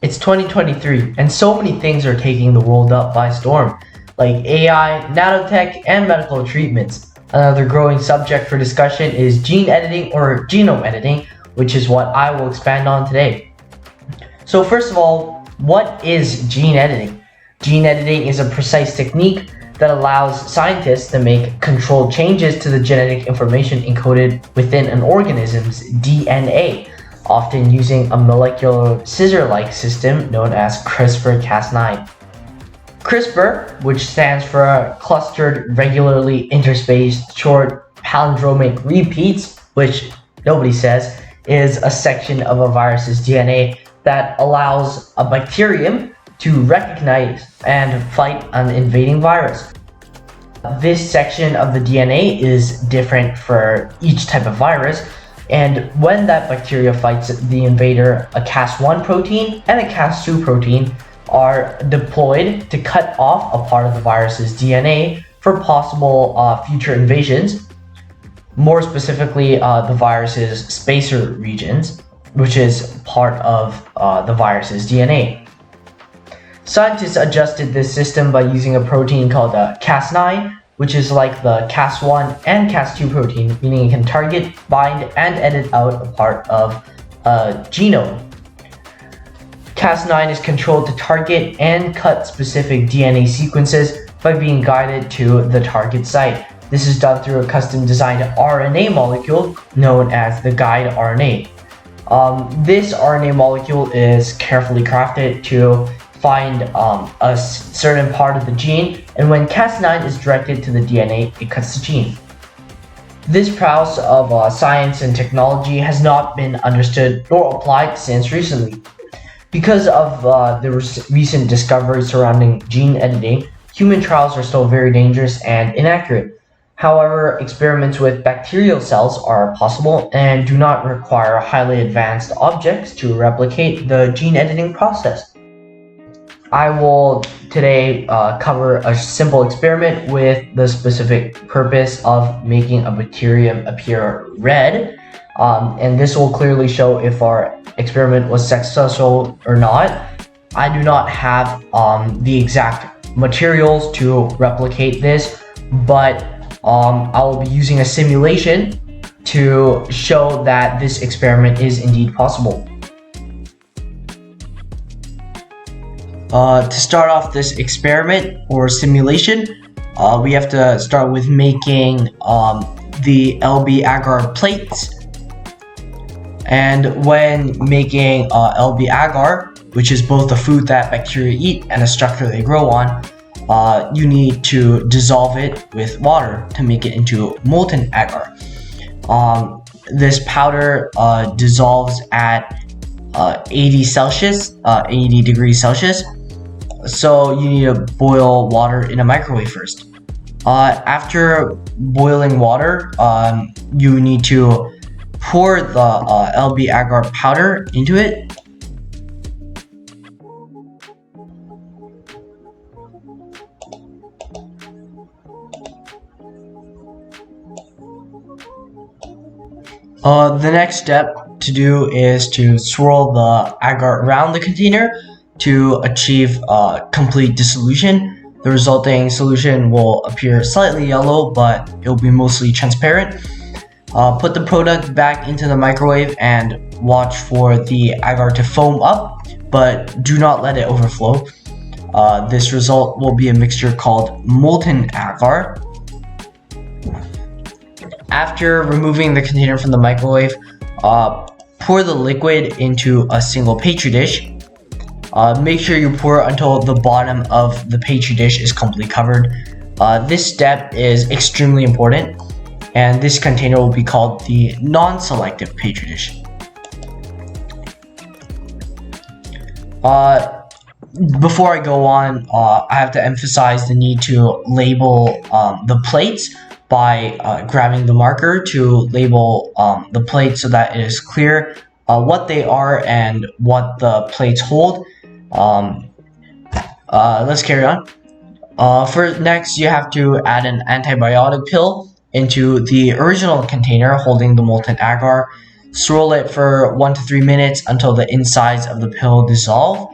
It's 2023, and so many things are taking the world up by storm, like AI, nanotech, and medical treatments. Another growing subject for discussion is gene editing or genome editing, which is what I will expand on today. So first of all, what is gene editing? Gene editing is a precise technique that allows scientists to make controlled changes to the genetic information encoded within an organism's DNA, often using a molecular scissor-like system known as CRISPR-Cas9. CRISPR, which stands for Clustered Regularly Interspaced Short Palindromic Repeats, which nobody says, is a section of a virus's DNA that allows a bacterium to recognize and fight an invading virus. This section of the DNA is different for each type of virus, and when that bacteria fights the invader, a Cas1 protein and a Cas2 protein are deployed to cut off a part of the virus's DNA for possible future invasions, more specifically the virus's spacer regions, which is part of the virus's DNA. Scientists adjusted this system by using a protein called Cas9, which is like the Cas1 and Cas2 protein, meaning it can target, bind, and edit out a part of a genome. Cas9 is controlled to target and cut specific DNA sequences by being guided to the target site. This is done through a custom-designed RNA molecule known as the guide RNA. This RNA molecule is carefully crafted to find a certain part of the gene, and when Cas9 is directed to the DNA, it cuts the gene. This prowess of science and technology has not been understood nor applied since recently. Because of the recent discoveries surrounding gene editing, human trials are still very dangerous and inaccurate. However, experiments with bacterial cells are possible and do not require highly advanced objects to replicate the gene editing process. I will today cover a simple experiment with the specific purpose of making a bacterium appear red, and this will clearly show if our experiment was successful or not. I do not have the exact materials to replicate this, but I will be using a simulation to show that this experiment is indeed possible. To start off this experiment or simulation, we have to start with making the LB agar plates. And when making LB agar, which is both a food that bacteria eat and a structure they grow on, you need to dissolve it with water to make it into molten agar. This powder dissolves at 80 degrees Celsius. So you need to boil water in a microwave first. After boiling water, you need to pour the LB agar powder into it. The next step to do is to swirl the agar around the container to achieve complete dissolution. The resulting solution will appear slightly yellow, but it will be mostly transparent. Put the product back into the microwave and watch for the agar to foam up, but do not let it overflow. This result will be a mixture called molten agar. After removing the container from the microwave, pour the liquid into a single petri dish. Make sure you pour until the bottom of the petri dish is completely covered. This step is extremely important, and this container will be called the non-selective petri dish. Before I go on, I have to emphasize the need to label the plates by grabbing the marker to label the plates so that it is clear what they are and what the plates hold. Let's carry on. Next, you have to add an antibiotic pill into the original container holding the molten agar. Swirl it for 1 to 3 minutes until the insides of the pill dissolve.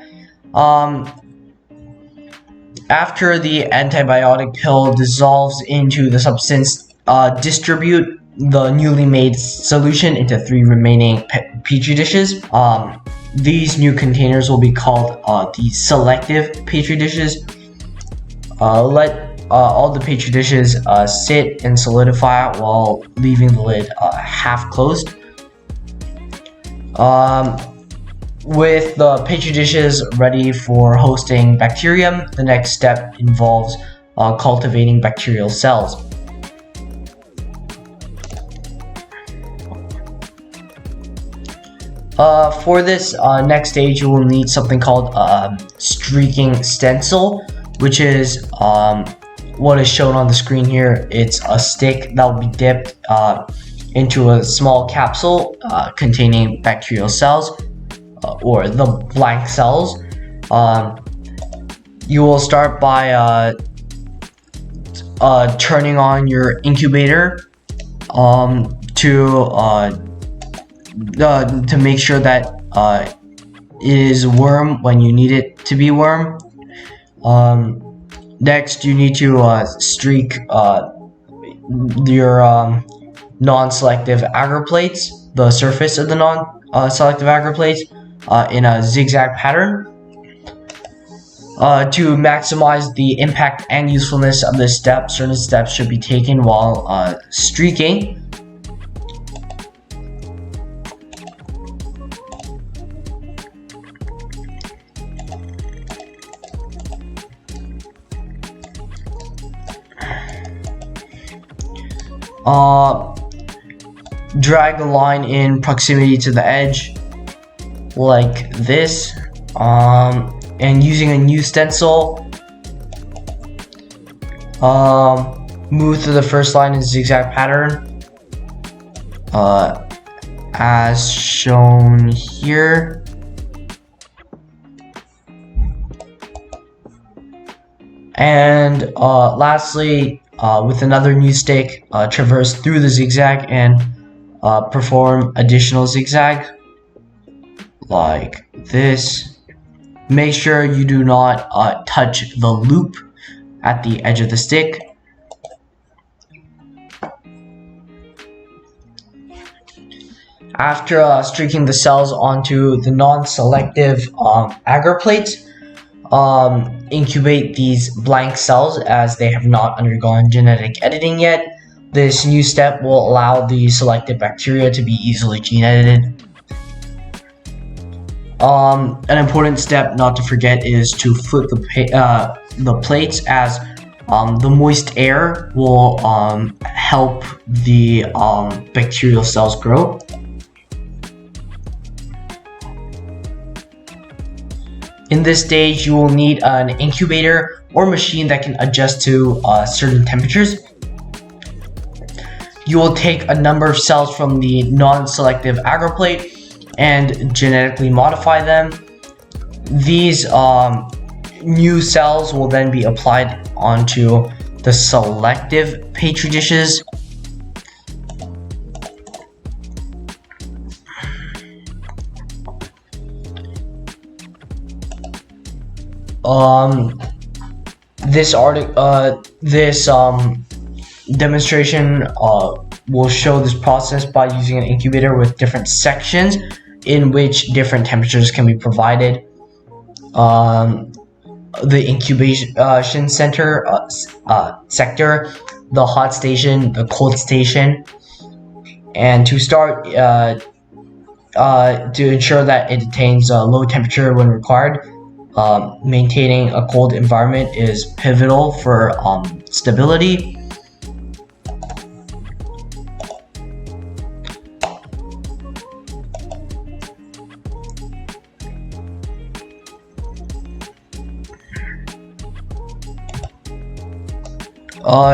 Um, After the antibiotic pill dissolves into the substance, distribute the newly made solution into 3 remaining petri dishes. These new containers will be called the selective petri dishes. Let all the petri dishes sit and solidify while leaving the lid half closed. With the petri dishes ready for hosting bacterium, the next step involves cultivating bacterial cells. For this next stage, you will need something called streaking stencil, which is what is shown on the screen here. It's a stick that will be dipped into a small capsule containing bacterial cells, or the blank cells. You will start by turning on your incubator to make sure that it is worm when you need it to be worm. Next, you need to streak your non-selective agar plates, the surface of the non-selective agar plates, in a zigzag pattern. To maximize the impact and usefulness of this step, certain steps should be taken while streaking. Drag the line in proximity to the edge like this, and using a new stencil, move through the first line in zigzag pattern as shown here. And lastly, with another new stick, traverse through the zigzag and perform additional zigzag like this. Make sure you do not touch the loop at the edge of the stick. After streaking the cells onto the non-selective agar plates, incubate these blank cells as they have not undergone genetic editing yet. This new step will allow the selected bacteria to be easily gene edited. An important step not to forget is to flip the plates, as the moist air will help the bacterial cells grow. In this stage, you will need an incubator or machine that can adjust to certain temperatures. You will take a number of cells from the non-selective agar plate and genetically modify them. These new cells will then be applied onto the selective petri dishes. This demonstration will show this process by using an incubator with different sections in which different temperatures can be provided. The incubation sector, the hot station, the cold station, and to start, to ensure that it attains low temperature when required. Maintaining a cold environment is pivotal for stability.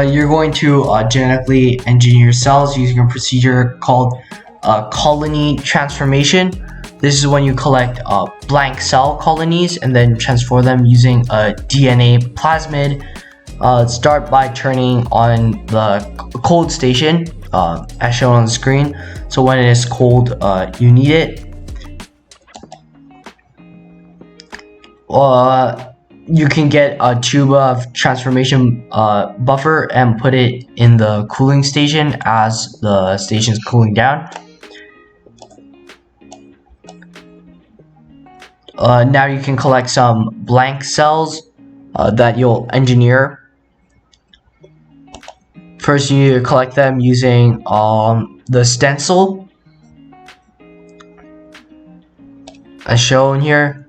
You're going to genetically engineer cells using a procedure called colony transformation. This is when you collect blank cell colonies and then transform them using a DNA plasmid. Start by turning on the cold station as shown on the screen. So when it is cold, you need it. you can get a tube of transformation buffer and put it in the cooling station as the station is cooling down. Now you can collect some blank cells that you'll engineer. First, you need to collect them using the stencil as shown here.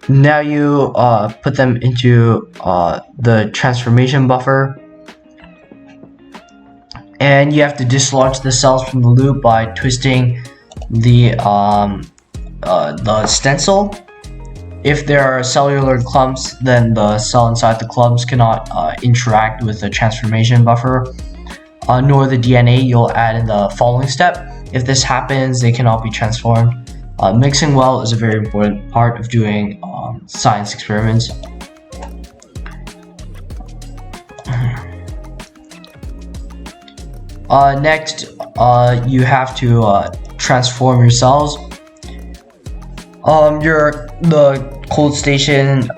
Now you put them into the transformation buffer, and you have to dislodge the cells from the loop by twisting the stencil. If there are cellular clumps, then the cell inside the clumps cannot interact with the transformation buffer, nor the DNA you'll add in the following step. If this happens, they cannot be transformed. Mixing well is a very important part of doing science experiments. Next, you have to transform your cells. The cold station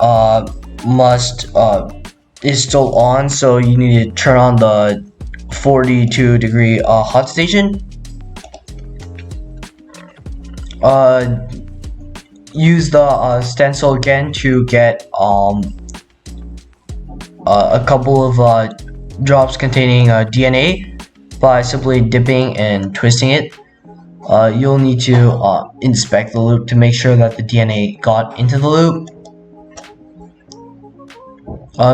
is still on, so you need to turn on the 42-degree hot station. Use the stencil again to get a couple of drops containing DNA by simply dipping and twisting it. You'll need to inspect the loop to make sure that the DNA got into the loop.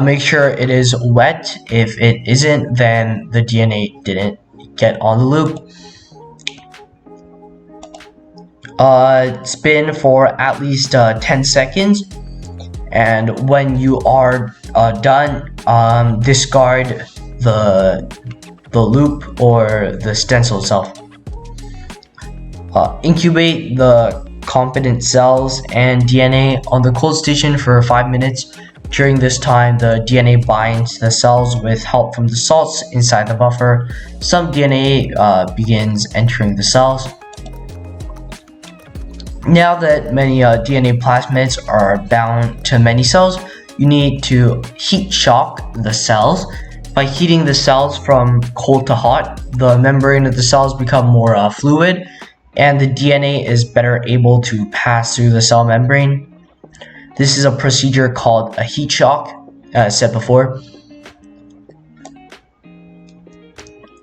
Make sure it is wet. If it isn't, then the DNA didn't get on the loop. Spin for at least 10 seconds, and when you are done, discard the loop or the stencil itself. Incubate the competent cells and DNA on the cold station for 5 minutes. During this time, the DNA binds the cells with help from the salts inside the buffer. Some DNA begins entering the cells. Now that many DNA plasmids are bound to many cells, you need to heat shock the cells. By heating the cells from cold to hot, the membrane of the cells become more fluid, and the DNA is better able to pass through the cell membrane. This is a procedure called a heat shock, as said before.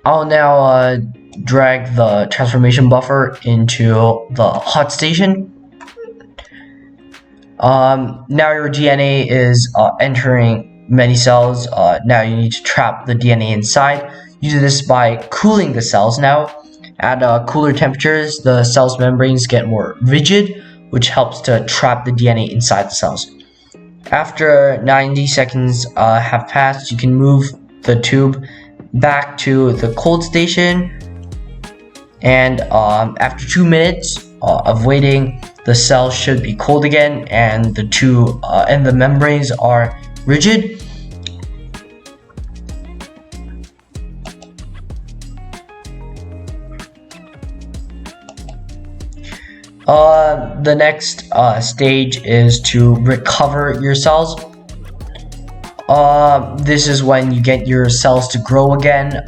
I'll now drag the transformation buffer into the hot station. Now your DNA is entering many cells. Now you need to trap the DNA inside. You do this by cooling the cells now. At cooler temperatures, the cell's membranes get more rigid, which helps to trap the DNA inside the cells. After 90 seconds have passed, you can move the tube back to the cold station, and after 2 minutes of waiting, the cells should be cold again, and the membranes are rigid. The next stage is to recover your cells. This is when you get your cells to grow again.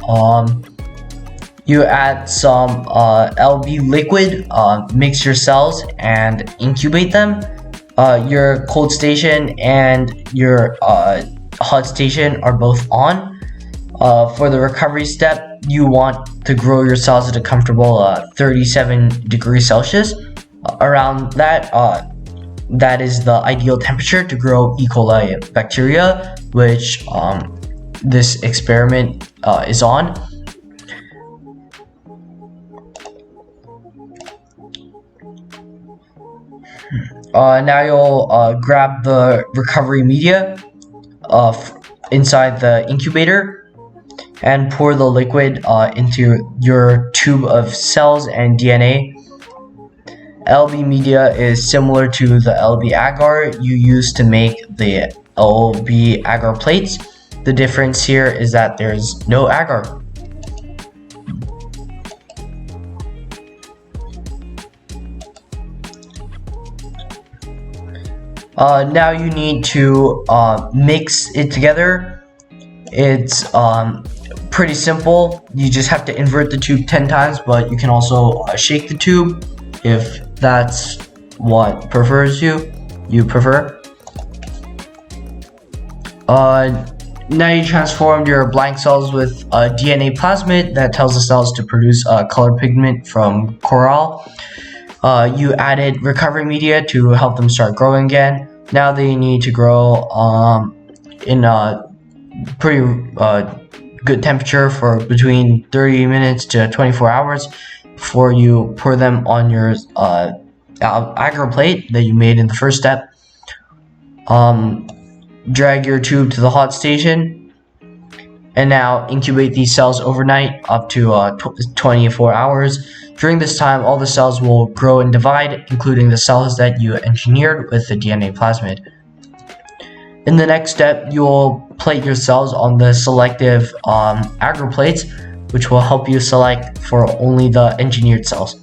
You add some LB liquid, mix your cells, and incubate them. Your cold station and your hot station are both on. For the recovery step, you want to grow your cells at a comfortable 37 degrees Celsius. Around that, that is the ideal temperature to grow E. coli bacteria, which this experiment is on. Now you'll grab the recovery media inside the incubator and pour the liquid into your tube of cells and DNA. LB media is similar to the LB agar you use to make the LB agar plates. The difference here is that there's no agar. Now you need to mix it together. It's pretty simple. You just have to invert the tube 10 times, but you can also shake the tube if that's what you prefer. Now you transformed your blank cells with a DNA plasmid that tells the cells to produce color pigment from coral. You added recovery media to help them start growing again. Now they need to grow in a pretty good temperature for between 30 minutes to 24 hours before you pour them on your agar plate that you made in the first step. Drag your tube to the hot station, and now incubate these cells overnight up to 24 hours. During this time, all the cells will grow and divide, including the cells that you engineered with the DNA plasmid. In the next step, you will plate your cells on the selective agar plates, which will help you select for only the engineered cells.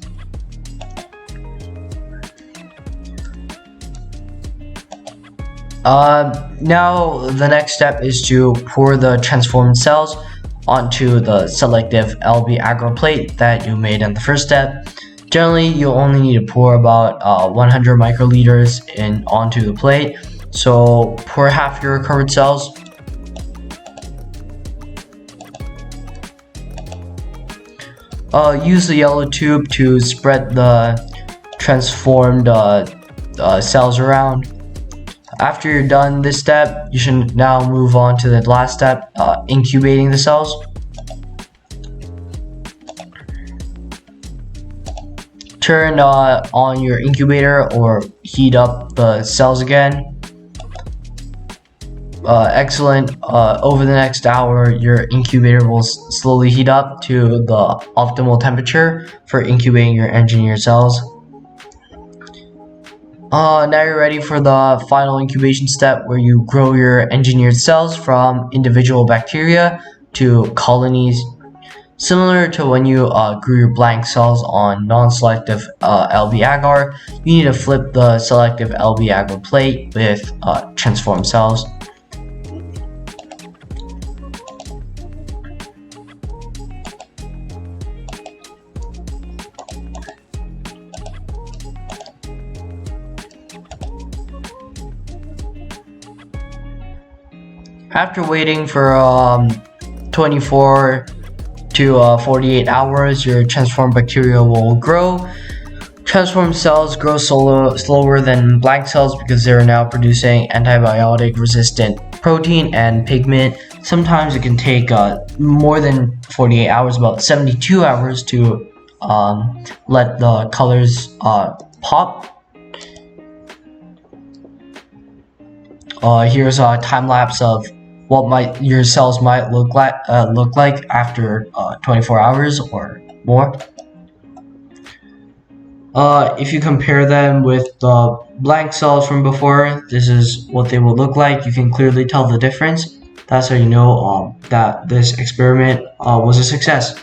Now the next step is to pour the transformed cells onto the selective LB agar plate that you made in the first step. Generally, you'll only need to pour about 100 microliters onto the plate. So pour half your recovered cells. Use the yellow tube to spread the transformed cells around. After you're done this step, you should now move on to the last step, incubating the cells. Turn on your incubator or heat up the cells again. Excellent. Over the next hour, your incubator will slowly heat up to the optimal temperature for incubating your engineered cells. Now you're ready for the final incubation step, where you grow your engineered cells from individual bacteria to colonies. Similar to when you grew your blank cells on non-selective LB agar, you need to flip the selective LB agar plate with transformed cells. After waiting for 24 to 48 hours, your transformed bacteria will grow. Transformed cells grow slower than blank cells because they're now producing antibiotic-resistant protein and pigment. Sometimes it can take more than 48 hours, about 72 hours, to let the colors pop. Here's a time lapse of what your cells might look like after 24 hours or more. If you compare them with the blank cells from before, this is what they will look like. You can clearly tell the difference. That's how you know that this experiment was a success.